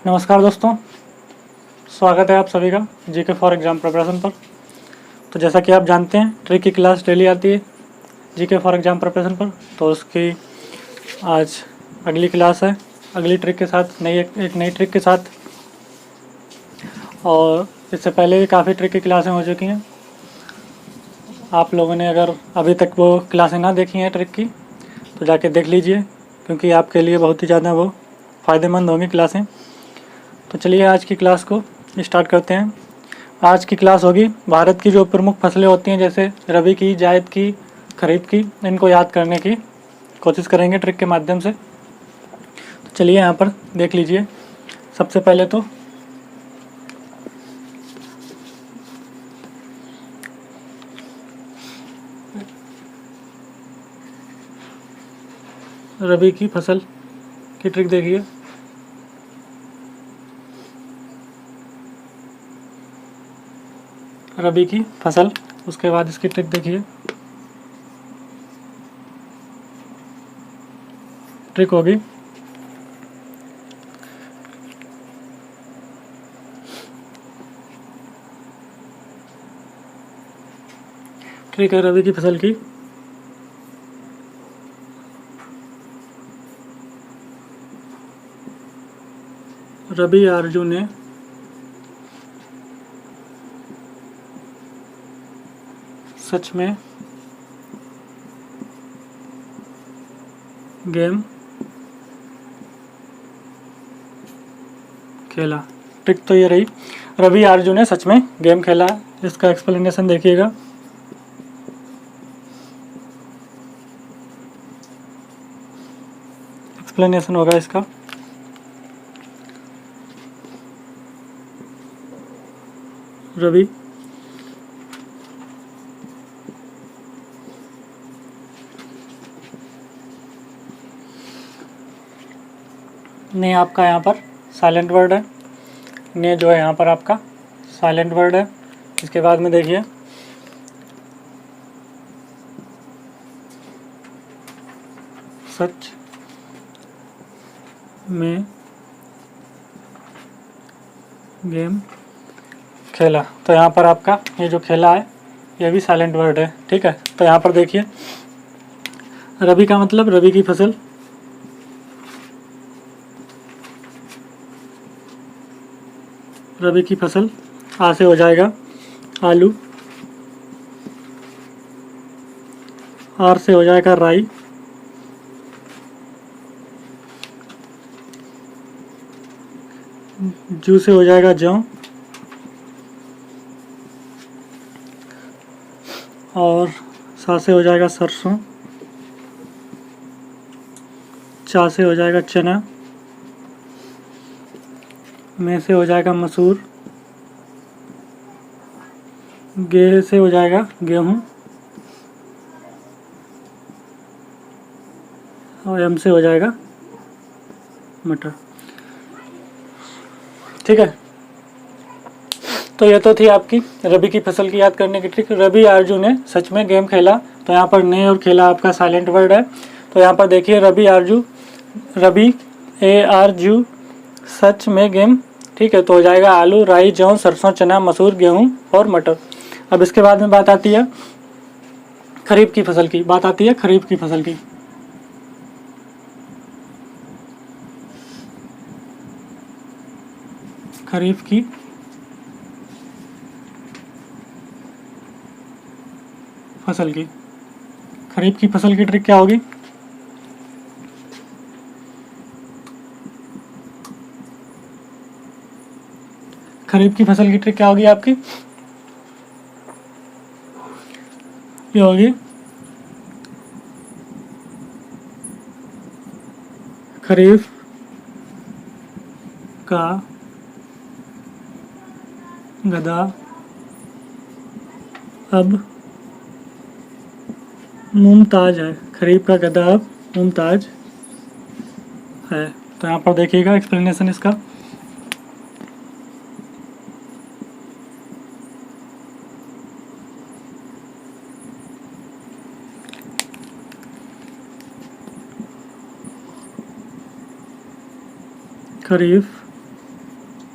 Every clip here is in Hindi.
नमस्कार दोस्तों, स्वागत है आप सभी का जीके फॉर एग्ज़ाम प्रिपरेशन पर। तो जैसा कि आप जानते हैं, ट्रिक की क्लास डेली आती है जीके फॉर एग्ज़ाम प्रिपरेशन पर। तो उसकी आज अगली क्लास है, अगली ट्रिक के साथ, एक नई ट्रिक के साथ। और इससे पहले भी काफ़ी ट्रिक की क्लासें हो चुकी हैं। आप लोगों ने अगर अभी तक वो क्लासें ना देखी हैं ट्रिक की, तो जाके देख लीजिए, क्योंकि आपके लिए बहुत ही ज़्यादा वो फ़ायदेमंद होंगी क्लासें। तो चलिए आज की क्लास को स्टार्ट करते हैं। आज की क्लास होगी भारत की जो प्रमुख फसलें होती हैं, जैसे रबी की, जायद की, खरीफ की, इनको याद करने की कोशिश करेंगे ट्रिक के माध्यम से। तो चलिए यहाँ पर देख लीजिए। सबसे पहले तो रबी की फसल की ट्रिक देखिए। रबी की फसल, उसके बाद इसकी ट्रिक देखिए। ट्रिक होगी ट्रिक है रबी की फसल की। रबी आरजू ने सच में गेम खेला। ट्रिक तो ये रही, रवि आरजू ने सच में गेम खेला। इसका एक्सप्लेनेशन देखिएगा। एक्सप्लेनेशन होगा इसका। रवि ने आपका यहाँ पर साइलेंट वर्ड है, ने जो है यहाँ पर आपका साइलेंट वर्ड है। इसके बाद में देखिए सच में गेम खेला। तो यहाँ पर आपका ये जो खेला है, ये भी साइलेंट वर्ड है, ठीक है। तो यहाँ पर देखिए रबी का मतलब रबी की फसल, रबी की फसल। आ से हो जाएगा आलू, आर से हो जाएगा राई, जू से हो जाएगा जौ, और सा से हो जाएगा सरसों, चा से हो जाएगा चना, में से हो जाएगा मसूर, गे से हो जाएगा गेहूँ, और एम से हो जाएगा मटर, ठीक है। तो ये तो थी आपकी रबी की फसल की याद करने की ट्रिक। रबी आरजू ने सच में गेम खेला। तो यहाँ पर ने और खेला आपका साइलेंट वर्ड है। तो यहाँ पर देखिए रबी आरजू, रबी ए आरजू सच में गेम, ठीक है। तो हो जाएगा आलू, राई, जौ, सरसों, चना, मसूर, गेहूँ और मटर। अब इसके बाद में बात आती है खरीफ की फसल की। बात आती है खरीफ की फसल की। खरीफ की फसल की, खरीफ की फसल की ट्रिक क्या होगी? खरीफ की फसल की ट्रिक क्या होगी आपकी? ये होगी खरीफ का गधा अब मुमताज है। खरीफ का गधा अब मुमताज है। तो यहाँ पर देखिएगा एक्सप्लेनेशन इसका। खरीफ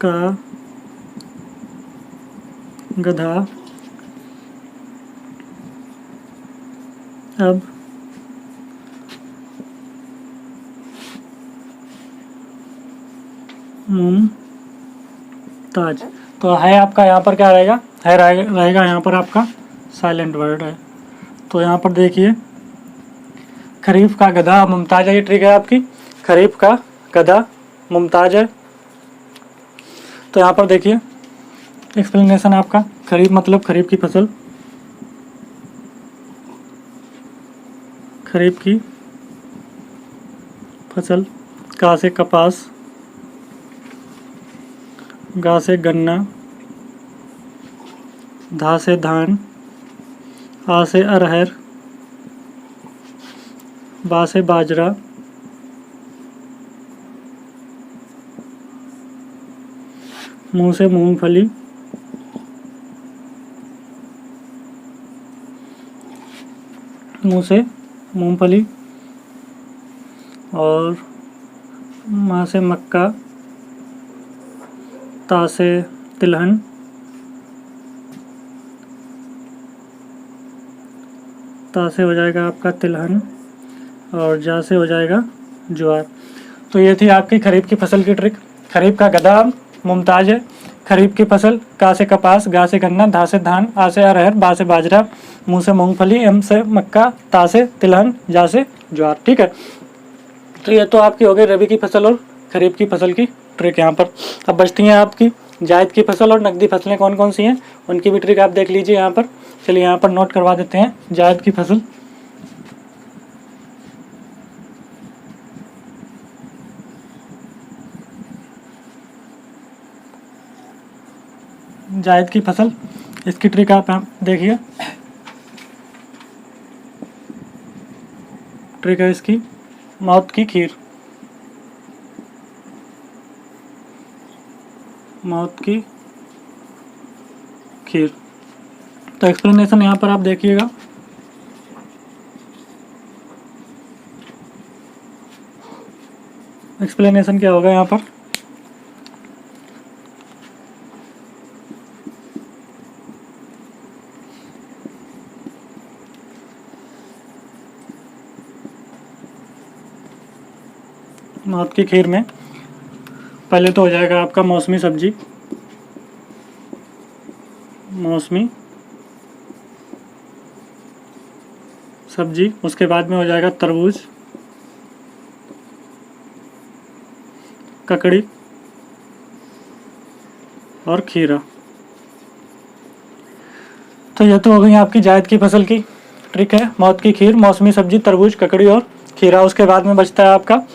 का गधा अब मुमताज। तो है आपका यहाँ पर क्या रहेगा, है रहेगा यहाँ पर आपका साइलेंट वर्ड है। तो यहाँ पर देखिए खरीफ का गधा मुमताज है, ये ट्रिक है आपकी। खरीफ का गधा मुमताज है। तो यहाँ पर देखिए एक्सप्लेनेशन आपका, खरीफ मतलब खरीफ की फसल, खरीफ की फसल, का से कपास, गा से गन्ना, धा से धान, आ से अरहर, बा से बाजरा, मुँह से मूंगफली, मुँह से मूंगफली, और माँ से मक्का, ता से तिलहन, ता से हो जाएगा आपका तिलहन, और जा से हो जाएगा ज्वार। तो ये थी आपकी खरीफ की फसल की ट्रिक। खरीफ का गधा मुमताज है, खरीफ की फसल, का से कपास, गा से गन्ना, धा से धान, आ से अरहर, बा से बाजरा, मुँह से मूंगफली, एम से मक्का, ता से तिलहन, जा से ज्वार। ठीक है, तो ये तो आपकी हो गई रबी की फसल और खरीफ की फसल की ट्रिक यहाँ पर। अब बचती हैं आपकी जायद की फसल और नकदी फसलें कौन कौन सी हैं, उनकी भी ट्रिक आप देख लीजिए यहाँ पर। चलिए यहाँ पर नोट करवा देते हैं जायद की फसल। जायद की फसल, इसकी ट्रिक आप देखिए। ट्रिक है इसकी मौत की खीर, मौत की खीर। तो एक्सप्लेनेशन यहाँ पर आप देखिएगा। एक्सप्लेनेशन क्या होगा यहाँ पर, मौत की खीर में पहले तो हो जाएगा आपका मौसमी सब्जी, मौसमी सब्जी। उसके बाद में हो जाएगा तरबूज, ककड़ी और खीरा। तो यह तो हो गई आपकी जायद की फसल की ट्रिक है, मौत की खीर, मौसमी सब्जी, तरबूज, ककड़ी और खीरा। उसके बाद में बचता है आपका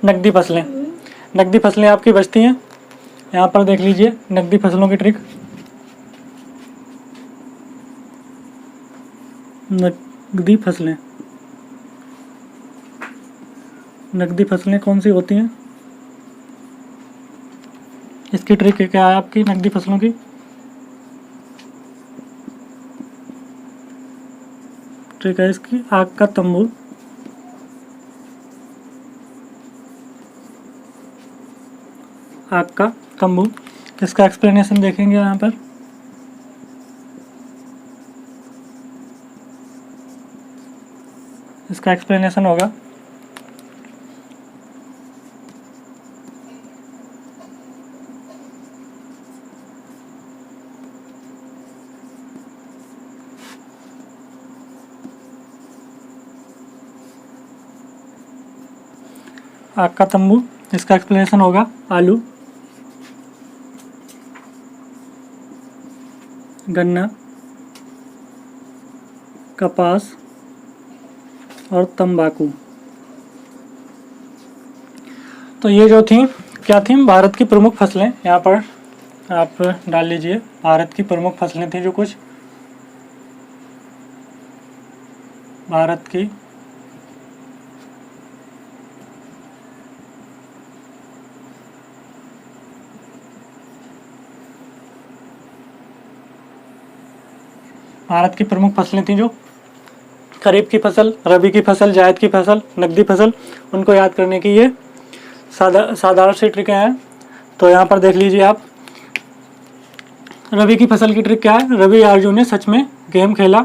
नकदी फसलें। नकदी फसलें आपकी बचती हैं, यहाँ पर देख लीजिए नकदी फसलों की ट्रिक। नकदी फसलें, नकदी फसलें कौन सी होती हैं, इसकी ट्रिक क्या है आपकी नकदी फसलों की। ट्रिक है इसकी आग का तंबू, आग का तंबू। इसका एक्सप्लेनेशन देखेंगे यहाँ पर। इसका एक्सप्लेनेशन होगा आग का तंबू। इसका एक्सप्लेनेशन होगा आलू, गन्ना, कपास और तंबाकू। तो ये जो थी क्या थी, भारत की प्रमुख फसलें। यहाँ पर आप डाल लीजिए भारत की प्रमुख फसलें थी जो कुछ, भारत की भारत की प्रमुख फसलें थी जो खरीफ की फसल, रबी की फसल, जायद की फसल, नकदी फसल। उनको याद करने की ये साधारण सी ट्रिकें हैं। तो यहाँ पर देख लीजिए आप, रबी की फसल की ट्रिक क्या है। रवि अर्जुन ने सच में गेम खेला।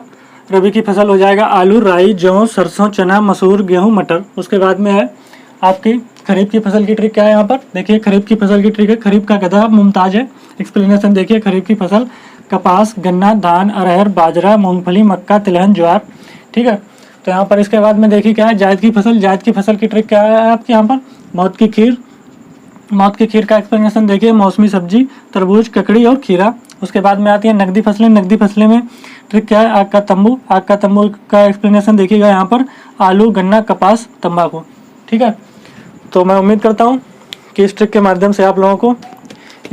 रबी की फसल हो जाएगा आलू, राई, जौ, सरसों, चना, मसूर, गेहूं, मटर। उसके बाद में है आपकी खरीफ की फसल की ट्रिक क्या है। यहाँ पर देखिए खरीफ की फसल की ट्रिक है, खरीफ का गधा मुमताज है। एक्सप्लेनेशन देखिए, खरीफ की फसल कपास, गन्ना, धान, अरहर, बाजरा, मूंगफली, मक्का, तिलहन, ज्वार। ठीक है, तो यहाँ पर इसके बाद में देखिए क्या है, जायद की फसल। जायद की फसल की ट्रिक क्या है आपकी यहाँ पर, मौत की खीर। मौत की खीर का एक्सप्लेनेशन देखिए, मौसमी सब्जी, तरबूज, ककड़ी और खीरा। उसके बाद में आती है नकदी फसलें। नकदी फसलें में ट्रिक क्या है, आग का तंबू। आग का तंबू का एक्सप्लेनेशन देखिएगा यहाँ पर, आलू, गन्ना, कपास, तंबाकू। ठीक है, तो मैं उम्मीद करता हूँ कि इस ट्रिक के माध्यम से आप लोगों को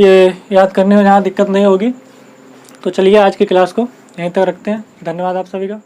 ये याद करने में यहाँ दिक्कत नहीं होगी। तो चलिए आज की क्लास को यहीं तक रखते हैं। धन्यवाद आप सभी का।